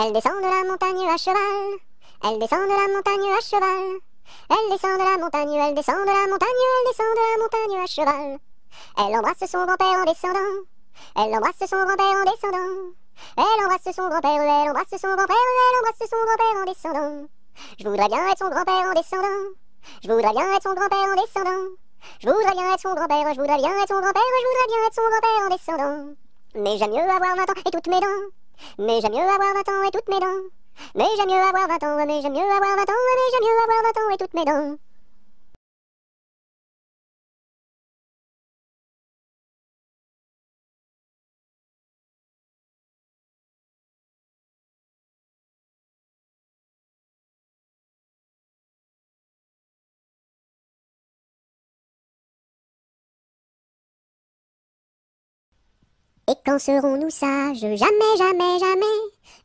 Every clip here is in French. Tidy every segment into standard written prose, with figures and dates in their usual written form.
Elle descend de la montagne à cheval. Elle descend de la montagne à cheval. Elle descend de la montagne, elle descend de la montagne, elle descend de la montagne à cheval. Elle embrasse son grand-père en descendant. Elle embrasse son grand-père en descendant. Elle embrasse son grand-père, elle embrasse son grand-père, elle embrasse son grand-père en descendant. Je voudrais bien être son grand-père en descendant. Je voudrais bien être son grand-père en descendant. Je voudrais bien être son grand-père, je voudrais bien être son grand-père, je voudrais bien être son grand-père en descendant. Mais j'aime mieux avoir 20 ans et toutes mes dents. Mais j'aime mieux avoir 20 ans et toutes mes dents. Mais j'aime mieux avoir 20 ans, mais j'aime mieux avoir 20 ans, mais j'aime mieux avoir 20 ans et toutes mes dents. Et quand serons-nous sages? Jamais, jamais, jamais.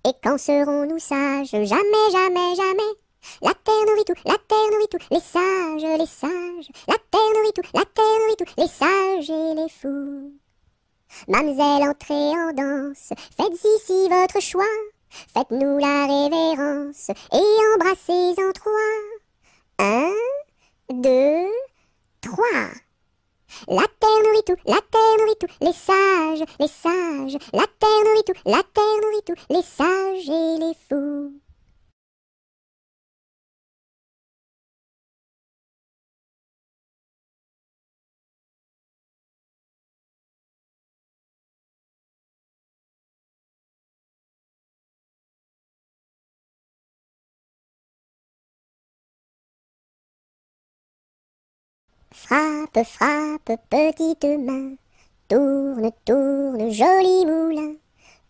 Et quand serons-nous sages? Jamais, jamais, jamais. La terre nourrit tout, la terre nourrit tout, les sages, les sages. La terre nourrit tout, la terre nourrit tout, les sages et les fous. Mamselle, entrez en danse, faites ici votre choix. Faites-nous la révérence et embrassez en 3. 1, 2, 3. La terre nourrit tout, la terre nourrit tout, les sages, les sages. La terre nourrit tout, la terre nourrit tout, les sages et les fous. Frappe, frappe, petite main, tourne, tourne, joli moulin.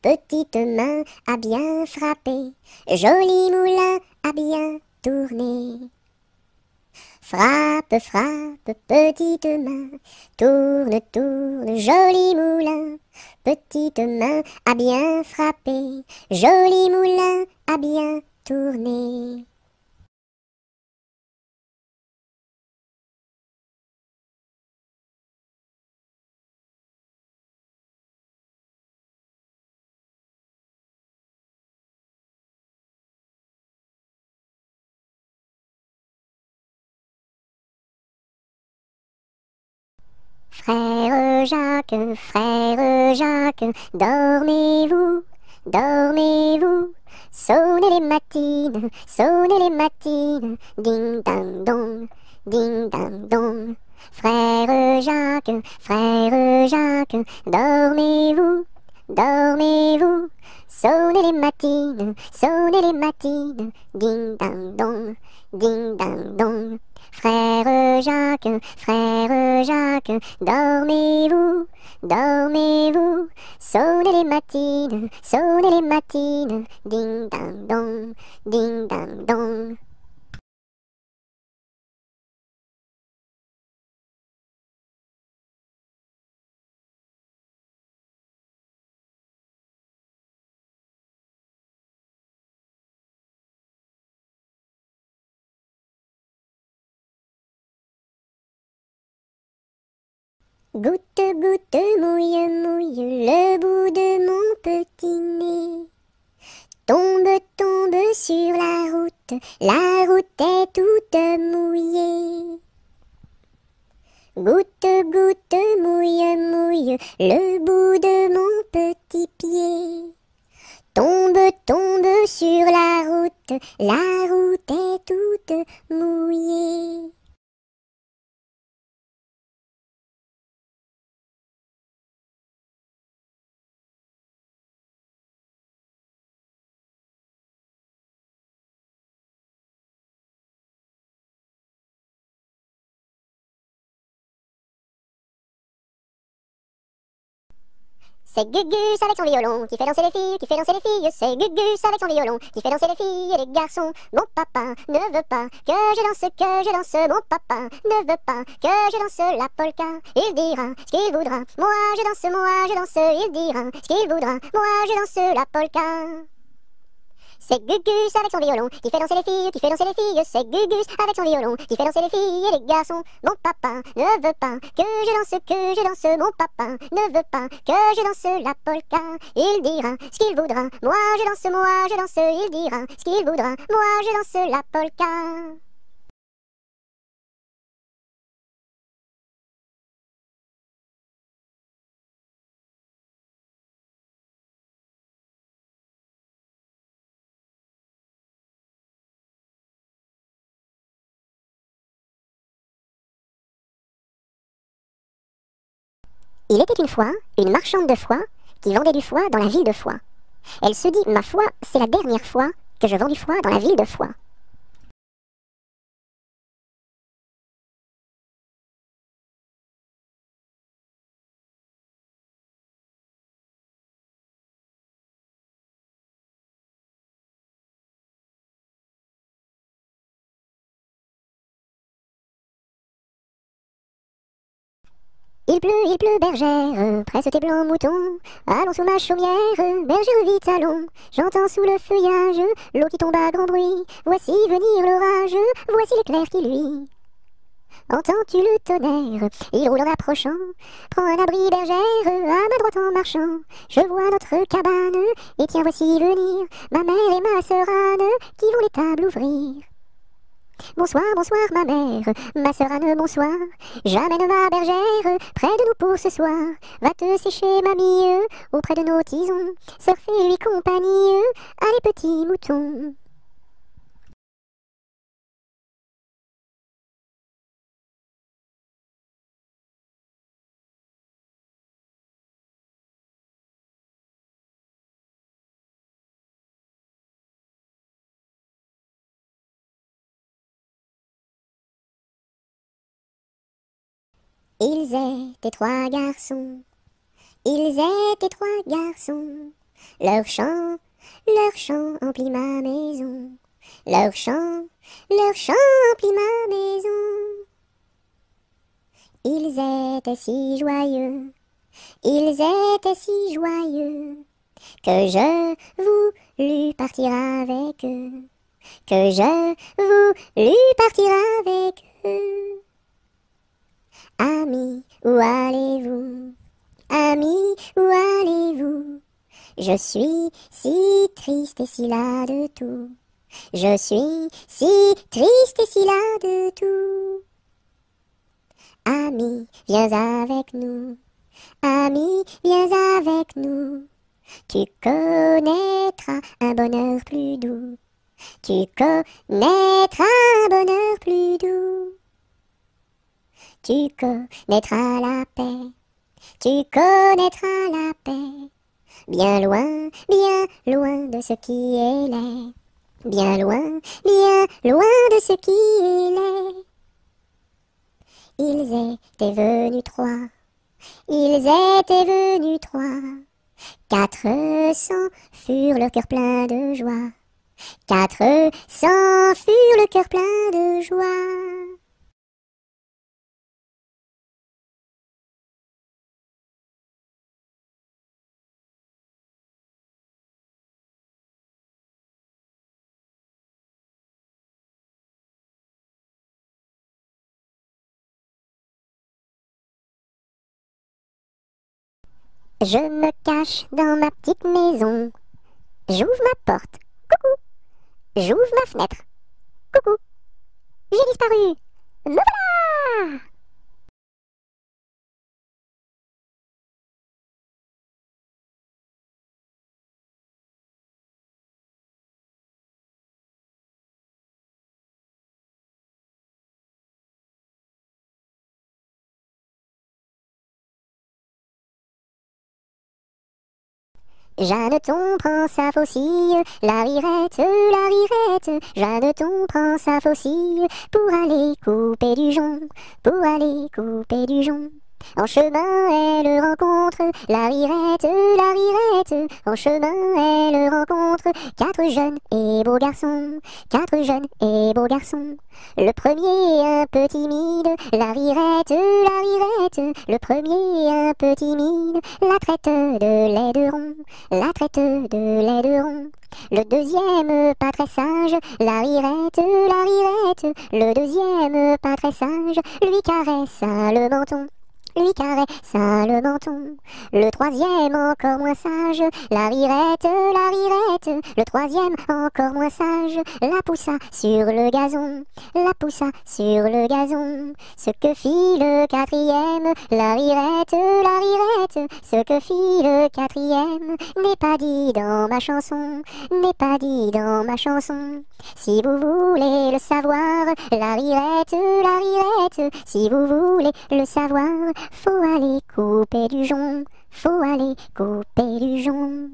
Petite main à bien frapper, joli moulin à bien tourner. Frappe, frappe, petite main, tourne, tourne, joli moulin. Petite main à bien frapper, joli moulin à bien tourner. Frère Jacques, dormez-vous, dormez-vous. Sonnez les matines, ding dang dong, ding dang dong. Frère Jacques, dormez-vous, dormez-vous. Sonnez les matines, ding dang dong, ding dang dong. Frère Jacques, dormez-vous, dormez-vous. Sonnez les matines, ding dang dong, ding dang dong. Goutte, goutte, mouille, mouille le bout de mon petit nez. Tombe, tombe sur la route est toute mouillée. Goutte, goutte, mouille, mouille le bout de mon petit pied. Tombe, tombe sur la route est toute mouillée. C'est Gugus avec son violon qui fait danser les filles, C'est Gugus avec son violon qui fait danser les filles et les garçons. Mon papa ne veut pas que je danse. Mon papa ne veut pas que je danse la polka. Il dira ce qu'il voudra. Moi je danse. Il dira ce qu'il voudra. Moi je danse la polka. C'est Gugus avec son violon qui fait danser les filles, qui fait danser les filles. C'est Gugus avec son violon qui fait danser les filles et les garçons. Mon papa ne veut pas que je danse. Mon papa ne veut pas que je danse la polka. Il dira ce qu'il voudra. Moi je danse. Il dira ce qu'il voudra. Moi je danse la polka. Il était une fois une marchande de foie qui vendait du foie dans la ville de Foix. Elle se dit, ma foi, c'est la dernière fois que je vends du foie dans la ville de Foix. Il pleut, bergère, presse tes blancs moutons, allons sous ma chaumière, bergère vite allons, j'entends sous le feuillage, l'eau qui tombe à grand bruit, voici venir l'orage, voici l'éclair qui luit. Entends-tu le tonnerre, il roule en approchant, prends un abri bergère, à ma droite en marchant, je vois notre cabane, et tiens voici venir, ma mère et ma sœur Anne, qui vont les tables ouvrir. Bonsoir, bonsoir ma mère, ma sœur Anne, bonsoir. J'amène ma bergère près de nous pour ce soir. Va te sécher mamie auprès de nos tisons. Sœur fais-lui compagnie, allez petits moutons. Ils étaient trois garçons, ils étaient trois garçons. Leur chant emplit ma maison. Leur chant emplit ma maison. Ils étaient si joyeux, ils étaient si joyeux, que je voulus partir avec eux, que je voulus partir avec eux. Amis, où allez-vous? Amis, où allez-vous? Je suis si triste et si las de tout. Je suis si triste et si las de tout. Amis, viens avec nous. Amis, viens avec nous. Tu connaîtras un bonheur plus doux. Tu connaîtras un bonheur plus doux. Tu connaîtras la paix, tu connaîtras la paix, bien loin de ce qui est laid, bien loin de ce qui est laid. Ils étaient venus trois, ils étaient venus trois, 400 furent le cœur plein de joie, 400 furent le cœur plein de joie. Je me cache dans ma petite maison. J'ouvre ma porte. Coucou. J'ouvre ma fenêtre. Coucou. J'ai disparu. Me voilà! Jeanneton prend sa faucille, la rirette, Jeanneton prend sa faucille pour aller couper du jonc, pour aller couper du jonc. En chemin, elle rencontre la rirette. En chemin, elle rencontre quatre jeunes et beaux garçons, quatre jeunes et beaux garçons. Le premier un peu timide, la rirette. Le premier un peu timide, la traite de laideron, la traite de laideron. Le deuxième pas très sage, la rirette. Le deuxième pas très sage, lui caresse le menton, lui caresse le menton. Le troisième encore moins sage, la rirette. Le troisième encore moins sage, la poussa sur le gazon, la poussa sur le gazon. Ce que fit le quatrième, la rirette. Ce que fit le quatrième n'est pas dit dans ma chanson, n'est pas dit dans ma chanson. Si vous voulez le savoir, la rirette, si vous voulez le savoir, faut aller couper du jonc, faut aller couper du jonc.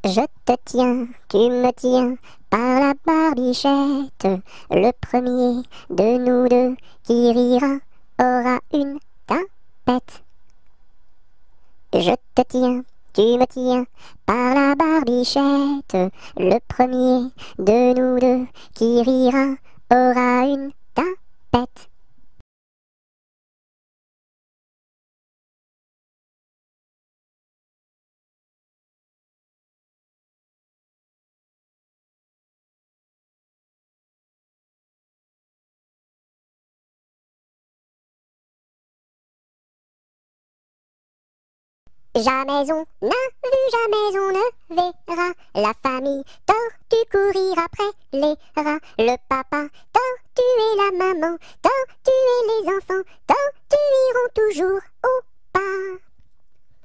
Je te tiens, tu me tiens par la barbichette. Le premier de nous deux qui rira aura une tapette. Je te tiens, tu me tiens par la barbichette. Le premier de nous deux qui rira aura une tapette. Jamais on n'a vu, jamais on ne verra la famille tortue courir après les rats. Le papa tortue et la maman tortue et les enfants tortues iront toujours au pas.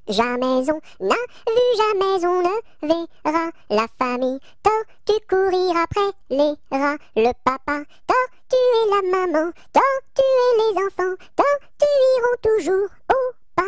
Jamais on n'a vu, jamais on ne verra la famille tortue courir après les rats. Le papa tortue et la maman tortue et les enfants tortues iront toujours au pas.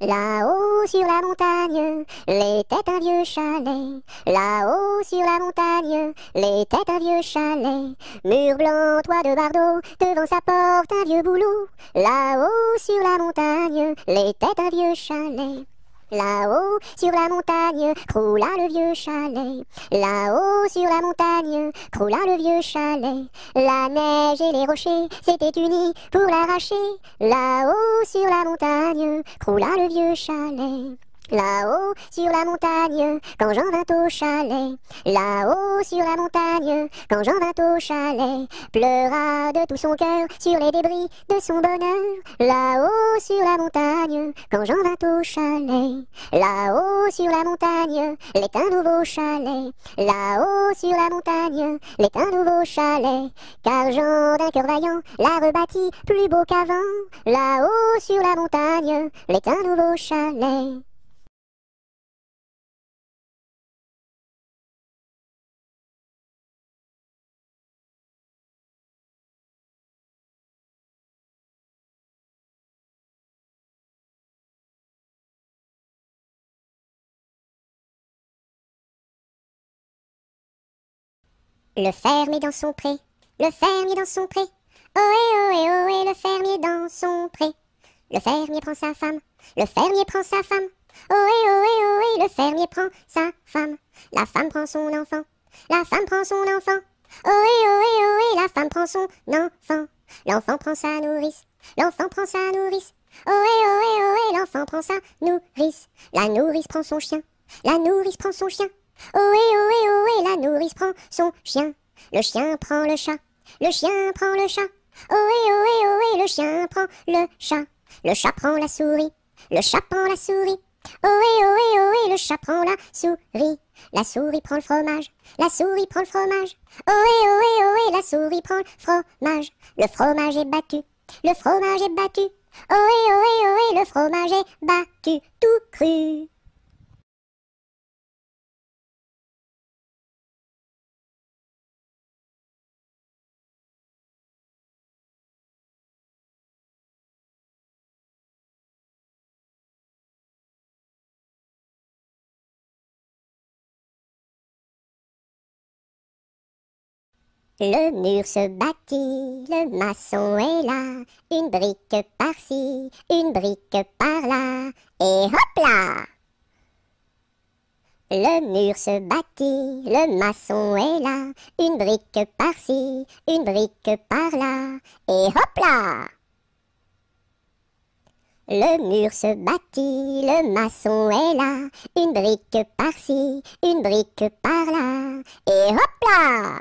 Là-haut sur la montagne, l'était un vieux chalet. Là-haut sur la montagne, l'était un vieux chalet. Mur blanc, toit de bardeaux, devant sa porte un vieux bouleau. Là-haut sur la montagne, l'était un vieux chalet. Là-haut sur la montagne, croula le vieux chalet. Là-haut sur la montagne, croula le vieux chalet. La neige et les rochers s'étaient unis pour l'arracher. Là-haut sur la montagne, croula le vieux chalet. Là-haut sur la montagne, quand j'en vint au chalet. Là-haut sur la montagne, quand j'en vint au chalet. Pleura de tout son cœur sur les débris de son bonheur. Là-haut sur la montagne, quand j'en vint au chalet. Là-haut sur la montagne, l'est un nouveau chalet. Là-haut sur la montagne, l'est un nouveau chalet. Car Jean d'un cœur vaillant l'a rebâti plus beau qu'avant. Là-haut sur la montagne, l'est un nouveau chalet. Le fermier dans son pré, le fermier dans son pré. Ohé, ohé, ohé, le fermier dans son pré. Le fermier prend sa femme, le fermier prend sa femme. Ohé, ohé, ohé, le fermier prend sa femme. La femme prend son enfant, la femme prend son enfant. Ohé, ohé, ohé, la femme prend son enfant. L'enfant prend sa nourrice, l'enfant prend sa nourrice. Ohé, ohé, ohé, l'enfant prend sa nourrice. La nourrice prend son chien, la nourrice prend son chien. Ohé, ohé, ohé, la nourrice prend son chien. Le chien prend le chat, le chien prend le chat. Ohé, ohé, ohé, le chien prend le chat. Le chat prend la souris, le chat prend la souris. Ohé, ohé, ohé, le chat prend la souris. La souris prend le fromage. La souris prend le fromage. Ohé, ohé, ohé, la souris prend le fromage. Le fromage est battu. Le fromage est battu. Ohé, ohé, ohé, le fromage est battu tout cru. Le mur se bâtit, le maçon est là, une brique par-ci, une brique par-là, et hop là! Le mur se bâtit, le maçon est là, une brique par-ci, une brique par-là, et hop là! Le mur se bâtit, le maçon est là, une brique par-ci, une brique par-là, et hop là!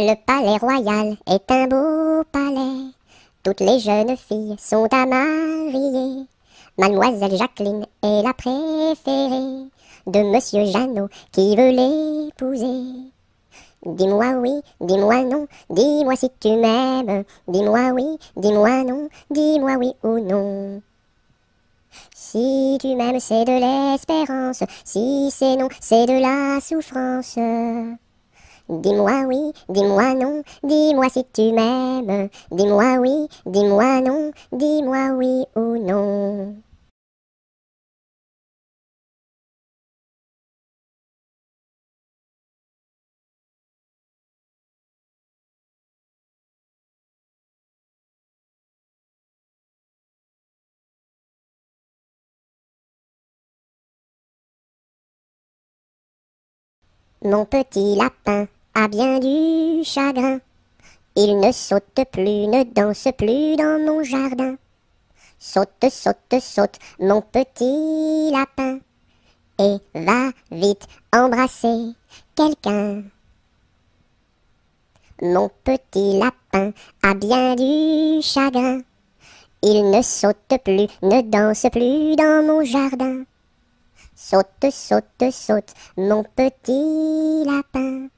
Le palais royal est un beau palais. Toutes les jeunes filles sont à marier. Mademoiselle Jacqueline est la préférée de Monsieur Jeannot qui veut l'épouser. Dis-moi oui, dis-moi non, dis-moi si tu m'aimes. Dis-moi oui, dis-moi non, dis-moi oui ou non. Si tu m'aimes, c'est de l'espérance. Si c'est non, c'est de la souffrance. Dis-moi oui, dis-moi non, dis-moi si tu m'aimes. Dis-moi oui, dis-moi non, dis-moi oui ou non. Mon petit lapin a bien du chagrin. Il ne saute plus, ne danse plus dans mon jardin. Saute, saute, saute, mon petit lapin, et va vite embrasser quelqu'un. Mon petit lapin a bien du chagrin. Il ne saute plus, ne danse plus dans mon jardin. Saute, saute, saute, mon petit lapin,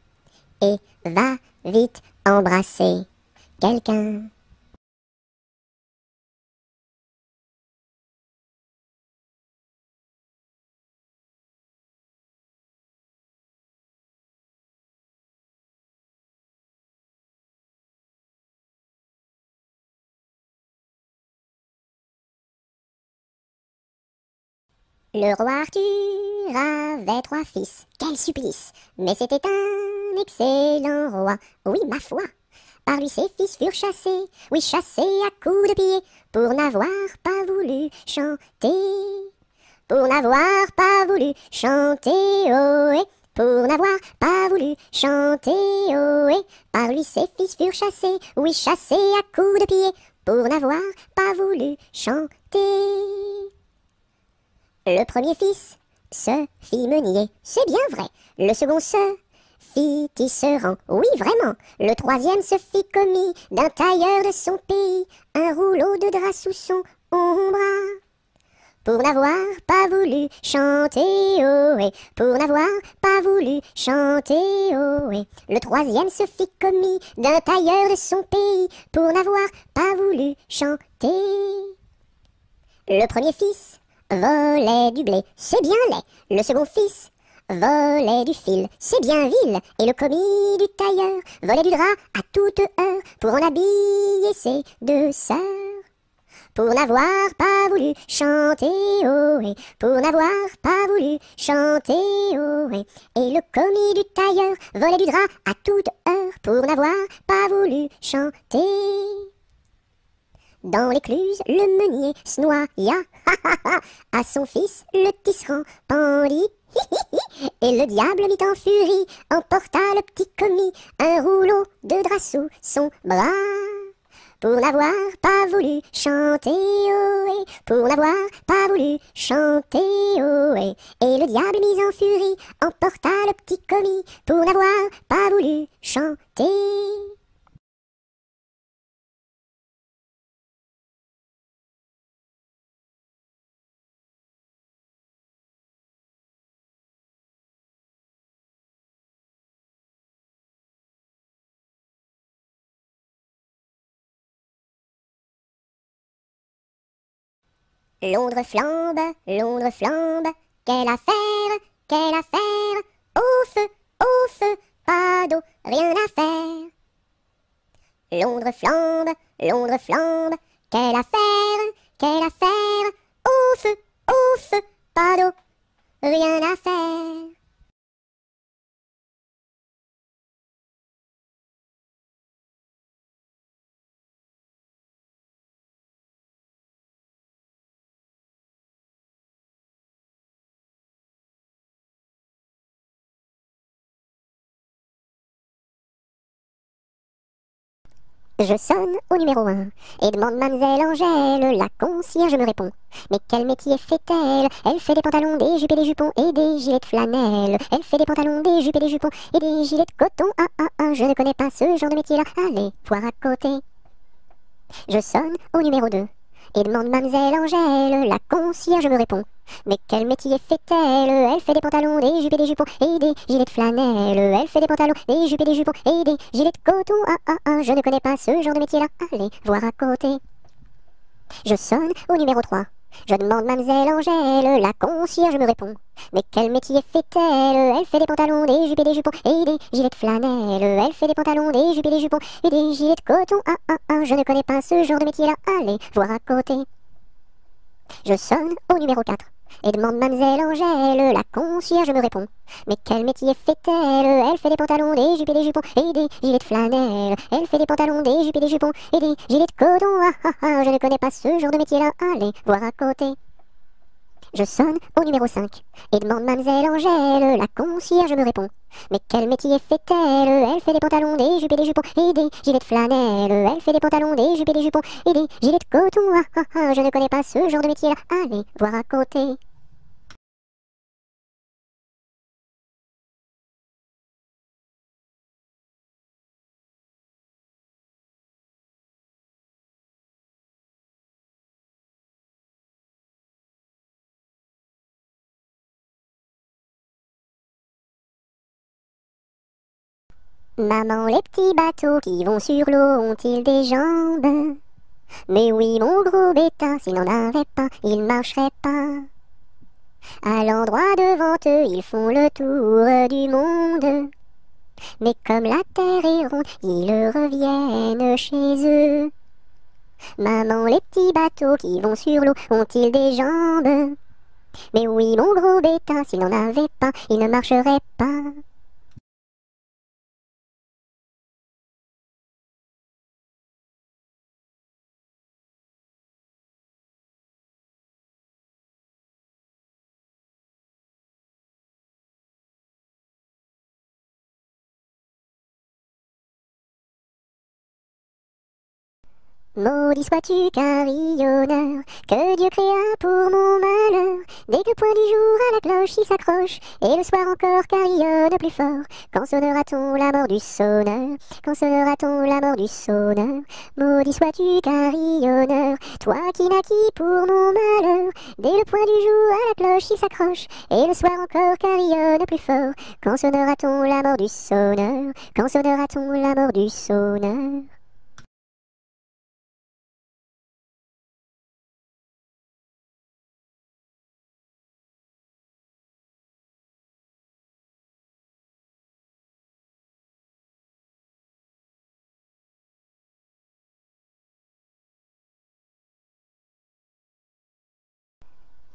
et va vite embrasser quelqu'un. Le roi Arthur avait 3 fils, quel supplice! Mais c'était un excellent roi, oui ma foi! Par lui ses fils furent chassés, oui chassés à coups de pied, pour n'avoir pas voulu chanter. Pour n'avoir pas voulu chanter, ohé, pour n'avoir pas voulu chanter, ohé. Par lui ses fils furent chassés, oui chassés à coups de pied, pour n'avoir pas voulu chanter. Le premier fils se fit meunier, c'est bien vrai. Le second se fit tisserand, oui vraiment. Le troisième se fit commis d'un tailleur de son pays, un rouleau de drap sous son bras. Pour n'avoir pas voulu chanter, ohé, pour n'avoir pas voulu chanter, ohé. Le troisième se fit commis d'un tailleur de son pays, pour n'avoir pas voulu chanter. Le premier fils volait du blé, c'est bien laid. Le second fils volait du fil, c'est bien vil. Et le commis du tailleur volait du drap à toute heure pour en habiller ses 2 sœurs. Pour n'avoir pas voulu chanter, ohé, pour n'avoir pas voulu chanter, ohé. Et le commis du tailleur volait du drap à toute heure pour n'avoir pas voulu chanter. Dans l'écluse, le meunier se noya, à son fils le tisserand pendit, et le diable mit en furie, emporta le petit commis, un rouleau de drap sous son bras. pour n'avoir pas voulu chanter, ohé, pour n'avoir pas voulu chanter, ohé. Et le diable mis en furie emporta le petit commis pour n'avoir pas voulu chanter. Londres flambe, quelle affaire, au feu, pas d'eau, rien à faire. Londres flambe, quelle affaire, au feu, pas d'eau, rien à faire. Je sonne au numéro 1 et demande mademoiselle Angèle, la concierge me répond. Mais quel métier fait-elle? Elle fait des pantalons, des jupes et des jupons et des gilets de flanelle. Elle fait des pantalons, des jupes et des jupons et des gilets de coton. Je ne connais pas ce genre de métier-là. Allez, voir à côté. Je sonne au numéro 2 et demande mademoiselle Angèle, la concierge me répond. Mais quel métier fait-elle? Elle fait des pantalons, des jupes et des jupons et des gilets de flanelle. Elle fait des pantalons, des jupes et des jupons et des gilets de coton. Je ne connais pas ce genre de métier-là. Allez, voir à côté. Je sonne au numéro 3. Je demande mademoiselle Angèle, la concierge me répond. Mais quel métier fait-elle? Elle fait des pantalons, des jupes et des jupons et des gilets de flanelle. Elle fait des pantalons, des jupes et des jupons et des gilets de coton. Je ne connais pas ce genre de métier-là. Allez, voir à côté. Je sonne au numéro 4 et demande mademoiselle Angèle, la concierge me répond. Mais quel métier fait-elle? Elle fait des pantalons, des jupes et des jupons et des gilets de flanelle. Elle fait des pantalons, des jupes et des jupons et des gilets de coton. Je ne connais pas ce genre de métier-là. Allez, voir à côté. Je sonne au numéro 5 et demande mademoiselle Angèle, la concierge me répond. Mais quel métier fait-elle? Elle fait des pantalons, des jupes et des jupons et des gilets de flanelle. Elle fait des pantalons, des jupes et des jupons et des gilets de coton. Je ne connais pas ce genre de métier-là. Allez, voir à côté. Maman, les petits bateaux qui vont sur l'eau ont-ils des jambes? Mais oui, mon gros bêta, s'il n'en avait pas, il marcherait pas. À l'endroit devant eux, ils font le tour du monde. Mais comme la terre est ronde, ils reviennent chez eux. Maman, les petits bateaux qui vont sur l'eau ont-ils des jambes? Mais oui, mon gros bêta, s'il n'en avait pas, il ne marcherait pas. Maudit sois-tu carillonneur, que Dieu créa pour mon malheur. Dès que le point du jour à la cloche il s'accroche, et le soir encore carillonne plus fort. Quand sonnera-t-on la mort du sonneur? Quand sonnera-t-on la mort du sonneur? Maudit sois-tu carillonneur, toi qui naquis pour mon malheur. Dès le point du jour à la cloche il s'accroche, et le soir encore carillonne plus fort. Quand sonnera-t-on la mort du sonneur? Quand sonnera-t-on la mort du sonneur?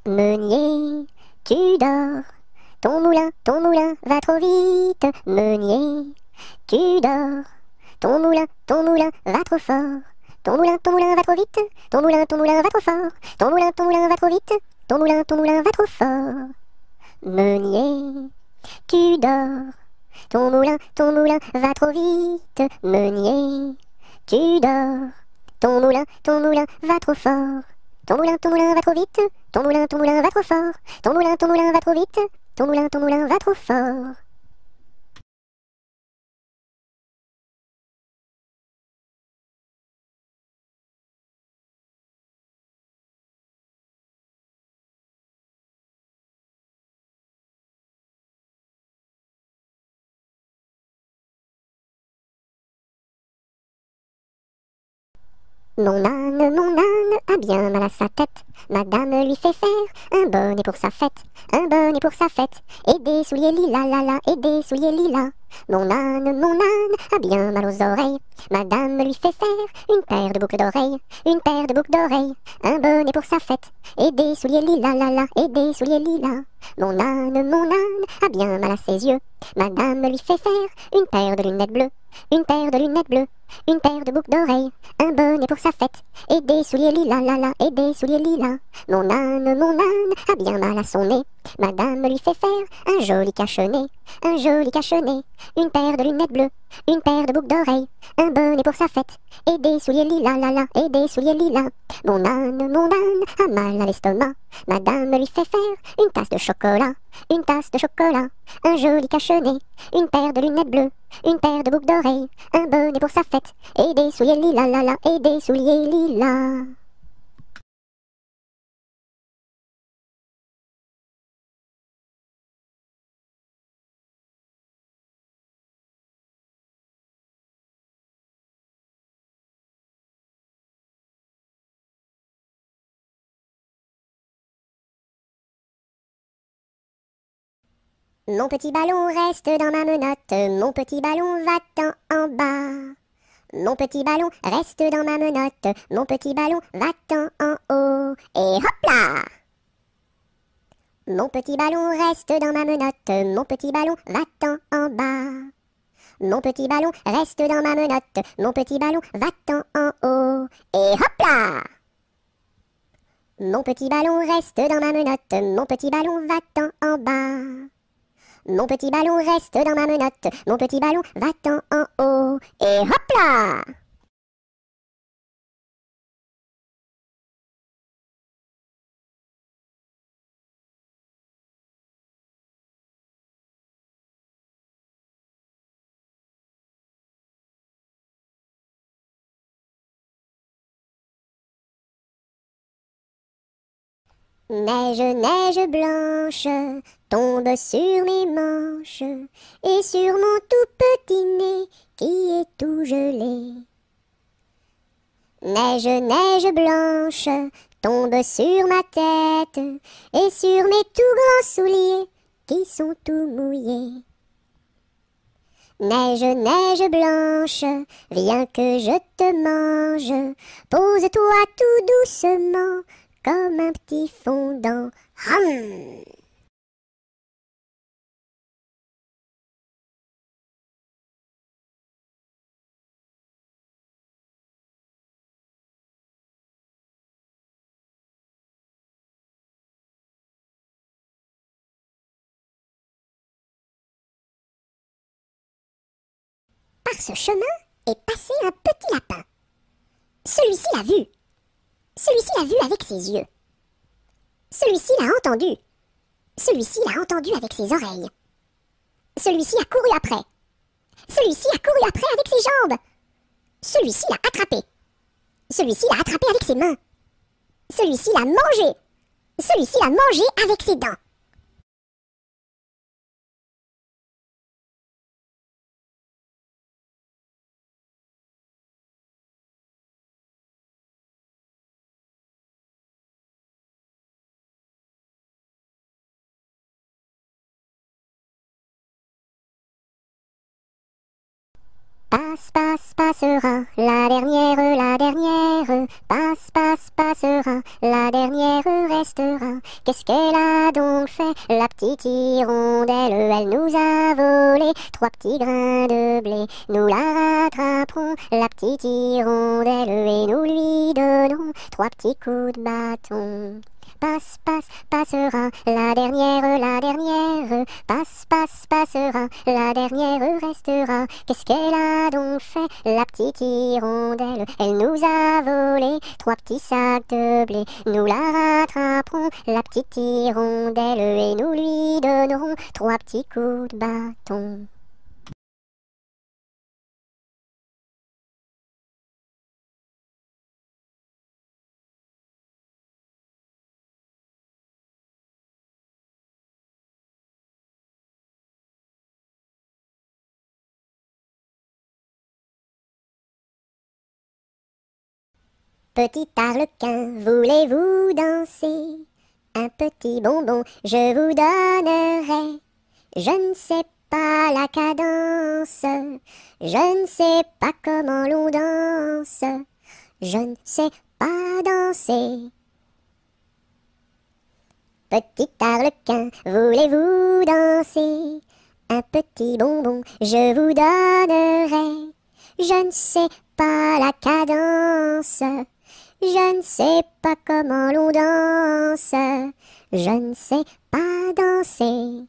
Meunier, tu dors, ton moulin va trop vite. Meunier, tu dors, ton moulin va trop fort. Ton moulin va trop vite. Ton moulin va trop fort. Ton moulin va trop vite. Ton moulin va trop fort. Meunier, tu dors, ton moulin va trop vite. Meunier, tu dors, ton moulin va trop fort. Ton moulin va trop vite. Ton moulin va trop fort. Ton moulin va trop vite. Ton moulin va trop fort. Mon âne a bien mal à sa tête. Madame lui fait faire un bonnet pour sa fête, un bonnet pour sa fête, et des souliers lilas, la la, et des souliers lilas. Mon âne a bien mal aux oreilles. Madame lui fait faire une paire de boucles d'oreilles, une paire de boucles d'oreilles, un bonnet pour sa fête, et des souliers lilas, la la, et des souliers lilas. Mon âne a bien mal à ses yeux. Madame lui fait faire une paire de lunettes bleues, une paire de lunettes bleues, une paire de boucles d'oreilles, un bonnet pour sa fête, et des souliers lilas, la la, et des souliers lilas. Mon âne a bien mal à son nez. Madame lui fait faire un joli cache-nez, un joli cache-nez, une paire de lunettes bleues, une paire de boucles d'oreilles, un bonnet pour sa fête, et des souliers lilas, la la, et des souliers lilas. Mon âne a mal à l'estomac. Madame lui fait faire une tasse de chocolat, une tasse de chocolat, un joli cache-nez, une paire de lunettes bleues, une paire de boucles d'oreilles, un bonnet pour sa fête, et des souliers lilas, la la, et des souliers lilas. Mon petit ballon reste dans ma menotte, mon petit ballon va-t'en en bas. Mon petit ballon reste dans ma menotte, mon petit ballon va-t'en en haut. Et hop là! Mon petit ballon reste dans ma menotte, mon petit ballon va-t'en en bas. Mon petit ballon reste dans ma menotte, mon petit ballon va-t'en en haut. Et hop là! Mon petit ballon reste dans ma menotte, mon petit ballon va-t'en en bas. Mon petit ballon reste dans ma menotte, mon petit ballon va-t'en en haut. Et hop là! Neige, neige blanche, tombe sur mes manches et sur mon tout petit nez qui est tout gelé. Neige, neige blanche, tombe sur ma tête et sur mes tout grands souliers qui sont tout mouillés. Neige, neige blanche, viens que je te mange, pose-toi tout doucement comme un petit fondant. Hum. Par ce chemin est passé un petit lapin. Celui-ci l'a vu. Celui-ci l'a vu avec ses yeux. Celui-ci l'a entendu. Celui-ci l'a entendu avec ses oreilles. Celui-ci a couru après. Celui-ci a couru après avec ses jambes. Celui-ci l'a attrapé. Celui-ci l'a attrapé avec ses mains. Celui-ci l'a mangé. Celui-ci l'a mangé avec ses dents. Passe, passe, passera, la dernière, passe, passe, passera, la dernière restera. Qu'est-ce qu'elle a donc fait, la petite hirondelle? Elle nous a volé 3 petits grains de blé. Nous la rattraperons, la petite hirondelle, et nous lui donnerons 3 petits coups de bâton. passe, passe, passera, la dernière, passe, passe, passera, la dernière restera. Qu'est-ce qu'elle a donc fait, la petite hirondelle? Elle nous a volé 3 petits sacs de blé. Nous la rattraperons, la petite hirondelle, et nous lui donnerons 3 petits coups de bâton. Petit arlequin, voulez-vous danser? Un petit bonbon, je vous donnerai. Je ne sais pas la cadence, je ne sais pas comment l'on danse, je ne sais pas danser. Petit arlequin, voulez-vous danser? Un petit bonbon, je vous donnerai. Je ne sais pas la cadence, je ne sais pas comment l'on danse, je ne sais pas danser.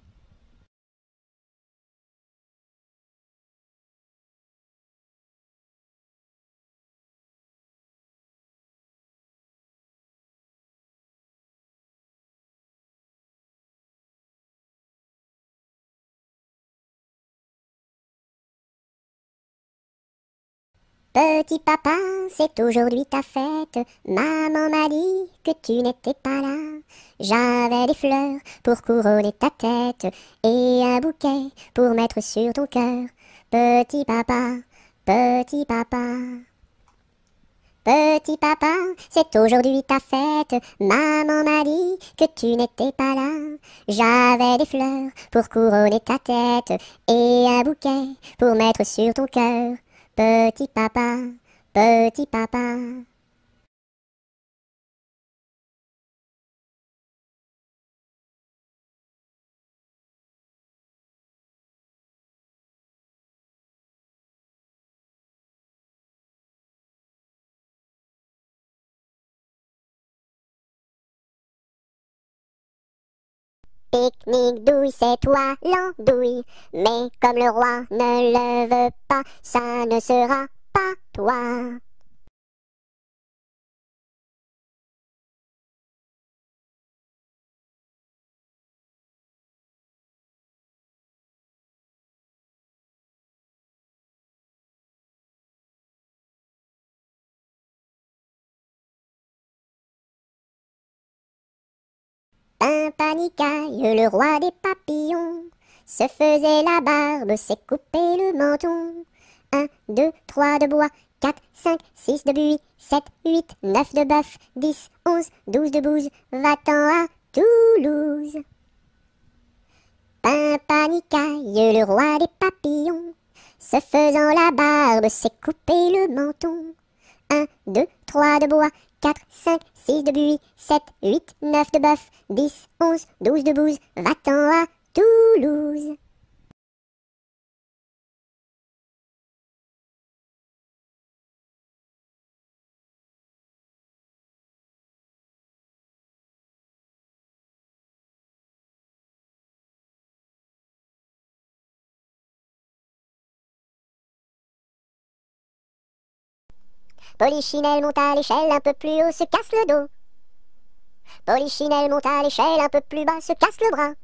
Petit papa, c'est aujourd'hui ta fête. Maman m'a dit que tu n'étais pas là. J'avais des fleurs pour couronner ta tête et un bouquet pour mettre sur ton cœur. Petit papa, petit papa. Petit papa, c'est aujourd'hui ta fête. Maman m'a dit que tu n'étais pas là. J'avais des fleurs pour couronner ta tête et un bouquet pour mettre sur ton cœur. Petit papa, petit papa. Pique-nique douille, c'est toi l'andouille, mais comme le roi ne le veut pas, ça ne sera pas toi. Pimpanicaille, le roi des papillons, se faisait la barbe, s'est coupé le menton. 1, 2, 3 de bois, 4, 5, 6 de buis, 7, 8, 9 de bœuf, 10, 11, 12 de bouse, va-t'en à Toulouse. Pimpanicaille, le roi des papillons, se faisant la barbe, s'est coupé le menton. 1, 2, 3 de bois, 4, 5, 6 de buis, 7, 8, 9 de bœuf, 10, 11, 12 de bouse, va-t'en à Toulouse. Polichinelle monte à l'échelle, un peu plus haut, se casse le dos. Polichinelle monte à l'échelle, un peu plus bas, se casse le bras.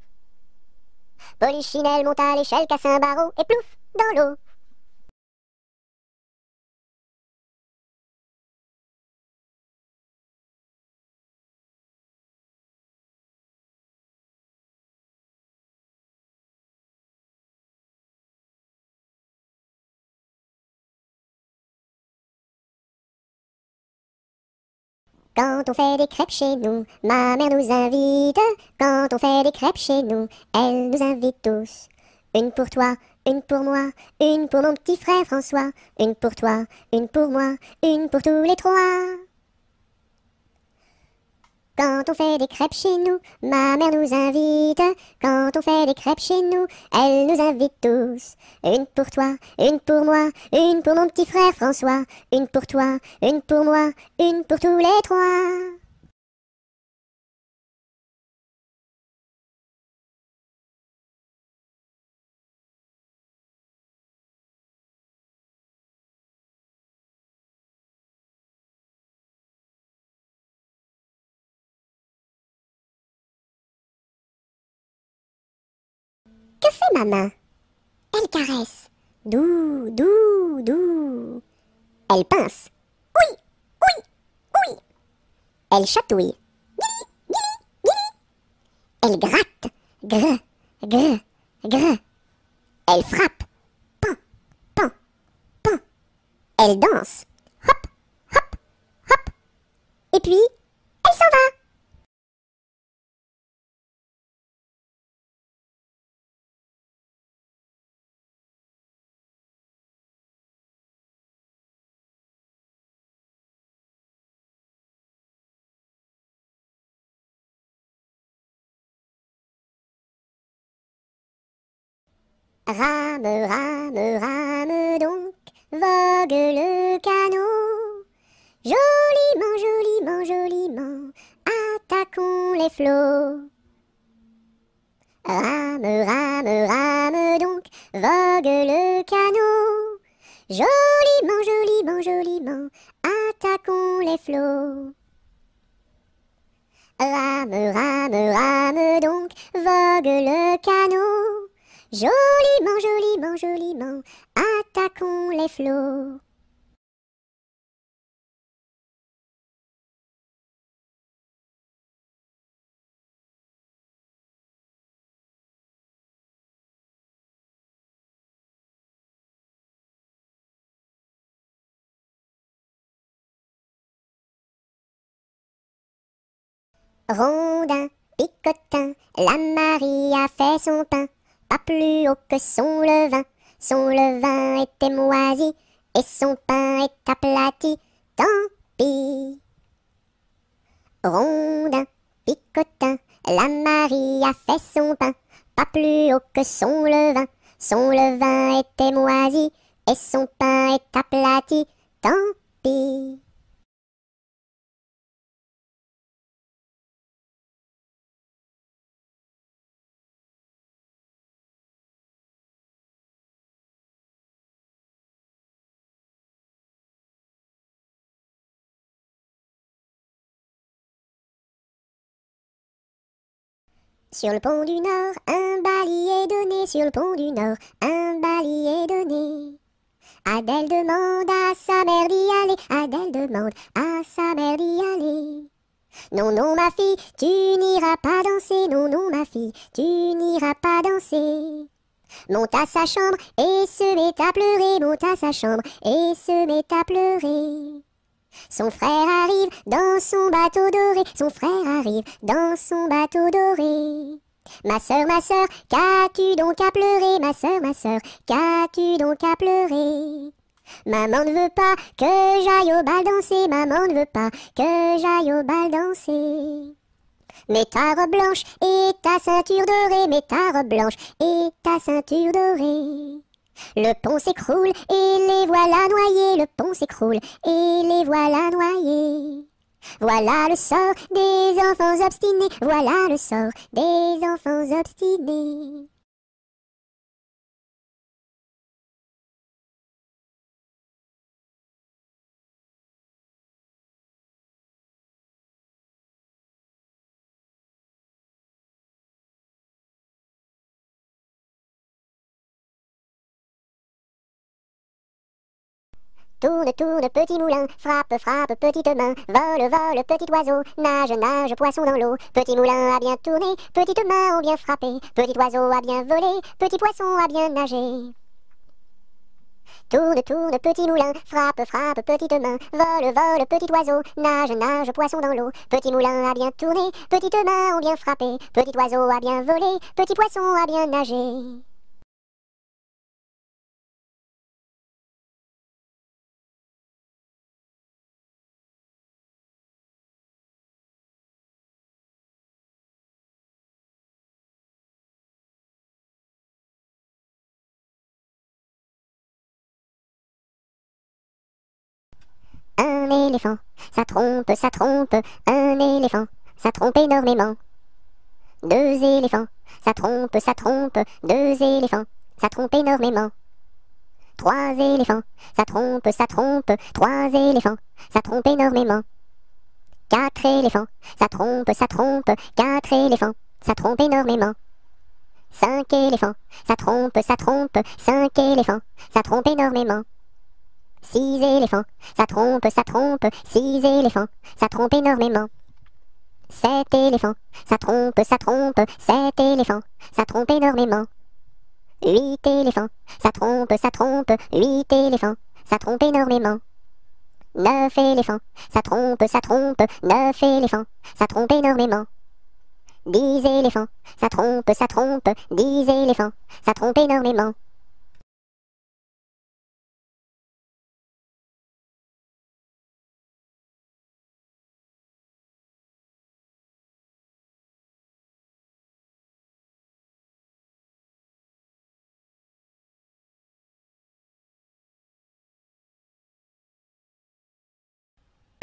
Polichinelle monte à l'échelle, casse un barreau et plouf dans l'eau. Quand on fait des crêpes chez nous, ma mère nous invite. Quand on fait des crêpes chez nous, elle nous invite tous. Une pour toi, une pour moi, une pour mon petit frère François. Une pour toi, une pour moi, une pour tous les trois. Quand on fait des crêpes chez nous, ma mère nous invite. Quand on fait des crêpes chez nous, elle nous invite tous. Une pour toi, une pour moi, une pour mon petit frère François. Une pour toi, une pour moi, une pour tous les trois. fait ma main? Elle caresse. Doux, doux, doux. Elle pince. Oui, oui, oui. Elle chatouille. Guili, guili, guili. Elle gratte. Grr, grr, grr. Elle frappe. Pan, pan, pan. Elle danse. Hop, hop, hop. Et puis, elle s'en va. Rame, rame, rame donc, vogue le canot. Joliment, joliment, joliment, attaquons les flots. Rame, rame, rame donc, vogue le canot. Joliment, joliment, joliment, attaquons les flots. Rame, rame, rame donc, vogue le canot. Joliment, joliment, joliment, attaquons les flots. Rondin, picotin, la Marie a fait son pain, pas plus haut que son levain. Son levain était moisi, et son pain est aplati, tant pis. Rondin, picotin, la Marie a fait son pain, pas plus haut que son levain. Son levain était moisi, et son pain est aplati, tant pis. Sur le pont du Nord, un bailli est donné. Sur le pont du Nord, un bailli est donné. Adèle demande à sa mère d'y aller. Adèle demande à sa mère d'y aller. Non, non, ma fille, tu n'iras pas danser. Non, non, ma fille, tu n'iras pas danser. Monte à sa chambre et se met à pleurer. Monte à sa chambre et se met à pleurer. Son frère arrive dans son bateau doré. Son frère arrive dans son bateau doré. Ma sœur, qu'as-tu donc à pleurer? Ma sœur, qu'as-tu donc à pleurer? Maman ne veut pas que j'aille au bal danser. Maman ne veut pas que j'aille au bal danser. Mets ta robe blanche et ta ceinture dorée. Mets ta robe blanche et ta ceinture dorée. Le pont s'écroule et les voilà noyés. Le pont s'écroule et les voilà noyés. Voilà le sort des enfants obstinés. Voilà le sort des enfants obstinés. Tourne, tourne, petit moulin, frappe, frappe, petite main, vole, vole, petit oiseau, nage, nage, poisson dans l'eau. Petit moulin a bien tourné, petites mains ont bien frappé, petit oiseau a bien volé, petit poisson a bien nagé. Tourne, tourne, petit moulin, frappe, frappe, petite main, vole, vole, petit oiseau, nage, nage, poisson dans l'eau. Petit moulin a bien tourné, petites mains ont bien frappé, petit oiseau a bien volé, petit poisson a bien nagé. Un éléphant, ça trompe, un éléphant, ça trompe énormément. Deux éléphants, ça trompe, deux éléphants, ça trompe énormément. Trois éléphants, ça trompe, trois éléphants, ça trompe énormément. Quatre éléphants, ça trompe, quatre éléphants, ça trompe énormément. 5 éléphants, ça trompe, 5 éléphants, ça trompe énormément. 6 éléphants, ça trompe, 6 éléphants, ça trompe énormément. 7 éléphants, ça trompe, 7 éléphants, ça trompe énormément. 8 éléphants, ça trompe, 8 éléphants, ça trompe énormément. 9 éléphants, ça trompe, 9 éléphants, ça trompe énormément. 10 éléphants, ça trompe, 10 éléphants, ça trompe énormément.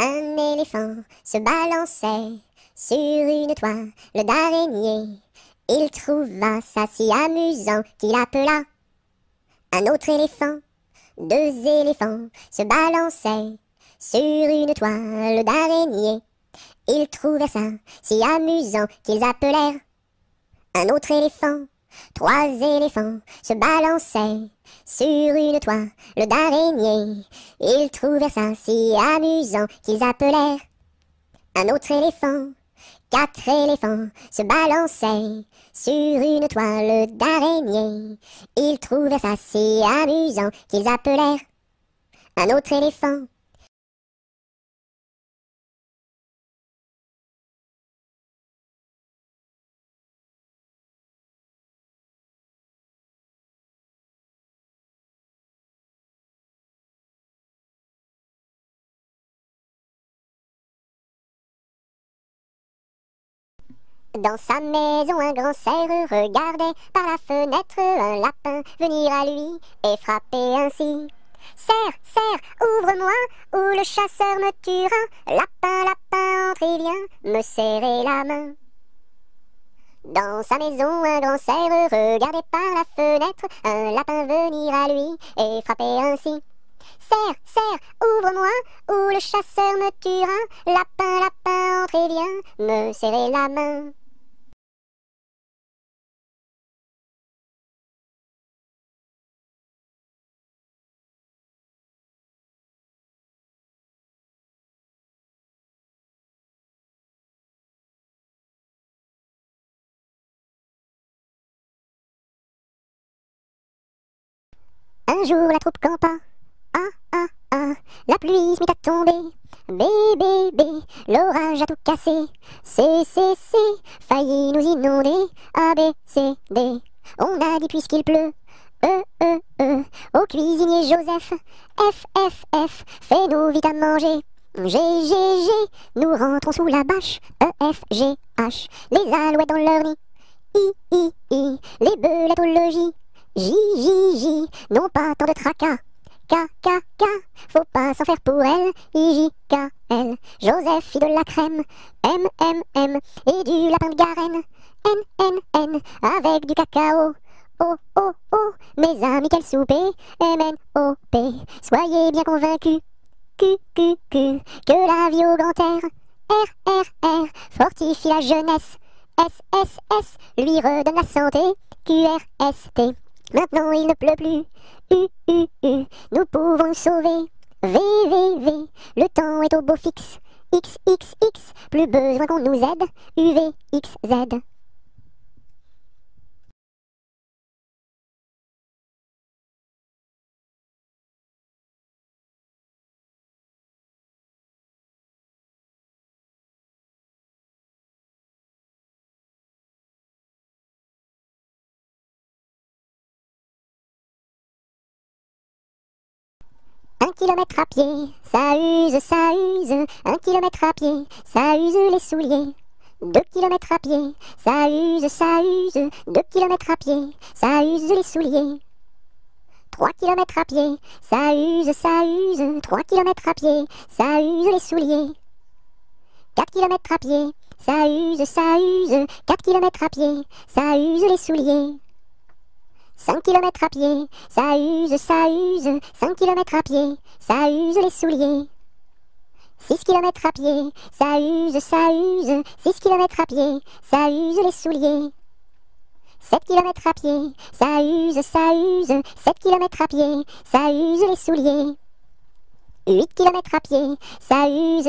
Un éléphant se balançait sur une toile d'araignée. Il trouva ça si amusant qu'il appela un autre éléphant. 2 éléphants se balançaient sur une toile d'araignée. Ils trouvèrent ça si amusant qu'ils appelèrent un autre éléphant. 3 éléphants se balançaient sur une toile d'araignée. Ils trouvèrent ça si amusant qu'ils appelèrent un autre éléphant. 4 éléphants se balançaient sur une toile d'araignée. Ils trouvèrent ça si amusant qu'ils appelèrent un autre éléphant. Dans sa maison, un grand cerf regardait par la fenêtre un lapin venir à lui et frapper ainsi. Cerf, cerf, ouvre-moi, ou le chasseur me tuera. Lapin, lapin, entre et viens me serrer la main. Dans sa maison, un grand cerf regardait par la fenêtre un lapin venir à lui et frapper ainsi. Cerf, cerf, ouvre-moi, ou le chasseur me tuera. Lapin, lapin, entre et viens me serrer la main. Un jour la troupe campa, la pluie se mit à tomber. Bé, bé, bé, l'orage a tout cassé. C, failli nous inonder. A, B, C, D, on a dit puisqu'il pleut. Au cuisinier Joseph. F, F, F, fais-nous vite à manger. G, G, G, nous rentrons sous la bâche. E, F, G, H, les alouettes dans leur nid. I, les belettes au logis. J, J, J, non pas tant de tracas. K, K, K, faut pas s'en faire pour elle. I, J, K, L, Joseph fit de la crème. M, M, M, et du lapin de Garenne. N, N, N, avec du cacao. O, O, O, mes amis, quel souper. M, N, O, P, soyez bien convaincus. Q, Q, Q, que la vie au grand air. R, R, R, fortifie la jeunesse. S, S, S, lui redonne la santé. Q, R, S, T, maintenant il ne pleut plus. U, U, U, nous pouvons nous sauver. V, V, V, le temps est au beau fixe. X, X, X, plus besoin qu'on nous aide. U, V, X, Z. Un kilomètre à pied, ça use, ça use. 1 kilomètre à pied, ça use les souliers. 2 kilomètres à pied, ça use, ça use. 2 kilomètres à pied, ça use les souliers. 3 kilomètres à pied, ça use, ça use. 3 kilomètres à pied, ça use les souliers. 4 kilomètres à pied, ça use, ça use. 4 kilomètres à pied, ça use les souliers. 5 kilomètres à pied, ça use, ça use. 5 kilomètres à pied, ça use les souliers. 6 kilomètres à pied, ça use, ça use. 6 kilomètres à pied, ça use les souliers. 7 kilomètres à pied, ça use, 7 kilomètres à pied, ça use les souliers. 8 kilomètres à pied, ça use,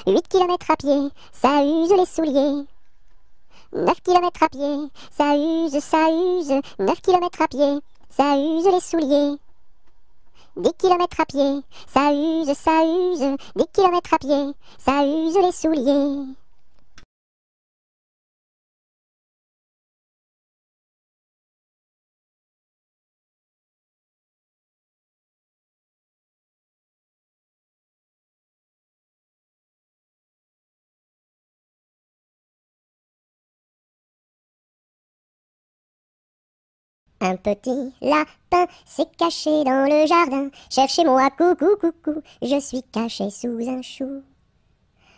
8 kilomètres à pied, ça use les souliers. 9 kilomètres à pied, ça use, 9 kilomètres à pied, ça use les souliers. 10 kilomètres à pied, ça use, 10 kilomètres à pied, ça use les souliers. Un petit lapin s'est caché dans le jardin. Cherchez-moi, coucou, coucou, je suis caché sous un chou.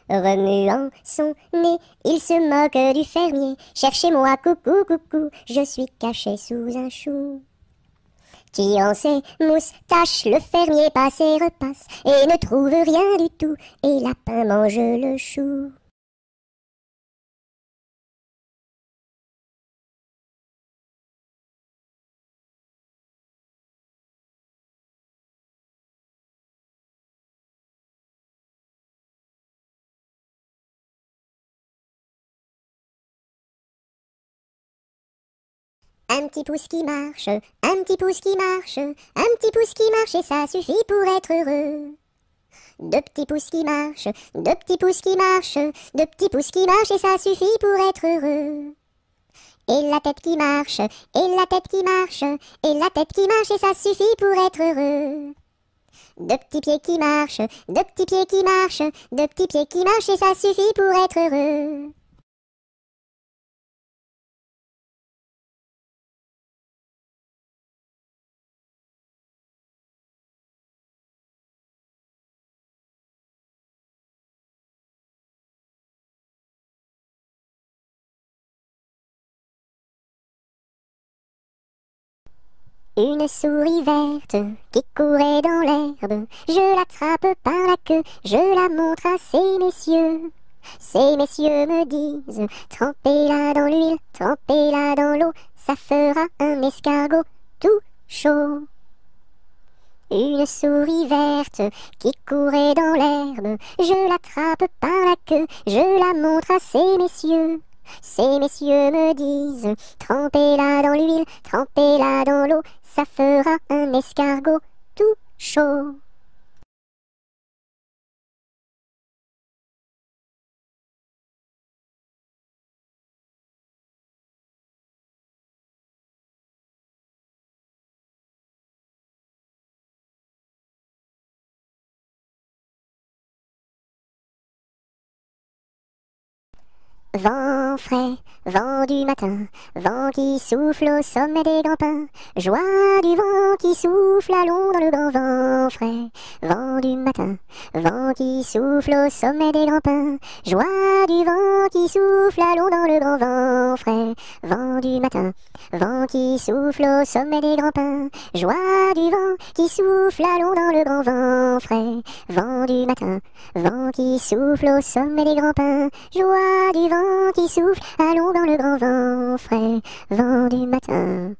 Remuant son nez, il se moque du fermier. Cherchez-moi, coucou, coucou, je suis caché sous un chou. Tirant ses moustaches, le fermier passe et repasse et ne trouve rien du tout, et lapin mange le chou. Un petit pouce qui marche, un petit pouce qui marche, un petit pouce qui marche et ça suffit pour être heureux. 2 petits pouces qui marchent, 2 petits pouces qui marchent, 2 petits pouces qui marchent et ça suffit pour être heureux. Et la tête qui marche, et la tête qui marche, et la tête qui marche et ça suffit pour être heureux. 2 petits pieds qui marchent, 2 petits pieds qui marchent, 2 petits pieds qui marchent et ça suffit pour être heureux. Une souris verte qui courait dans l'herbe, je l'attrape par la queue, je la montre à ces messieurs. Ces messieurs me disent, trempez-la dans l'huile, trempez-la dans l'eau, ça fera un escargot tout chaud. Une souris verte qui courait dans l'herbe, je l'attrape par la queue, je la montre à ces messieurs. Ces messieurs me disent, trempez-la dans l'huile, trempez-la dans l'eau, ça fera un escargot tout chaud. Vent frais, vent du matin, vent qui souffle au sommet des grands pins, joie du vent qui souffle, allons dans le grand vent frais. Vent du matin, vent qui souffle au sommet des grands pins, joie du vent qui souffle, allons dans le grand vent frais. Vent du matin, vent qui souffle au sommet des grands pins, joie du vent qui souffle, allons dans le grand vent frais. Vent du matin, vent qui souffle au sommet des grands pins, joie du vent qui souffle, allons dans le grand vent frais, vent du matin.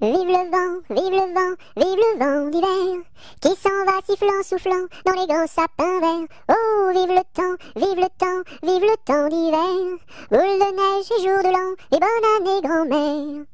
Vive le vent, vive le vent, vive le vent d'hiver, qui s'en va sifflant, soufflant dans les grands sapins verts. Oh, vive le temps, vive le temps, vive le temps d'hiver, boule de neige et jour de l'an, et bonne année grand-mère.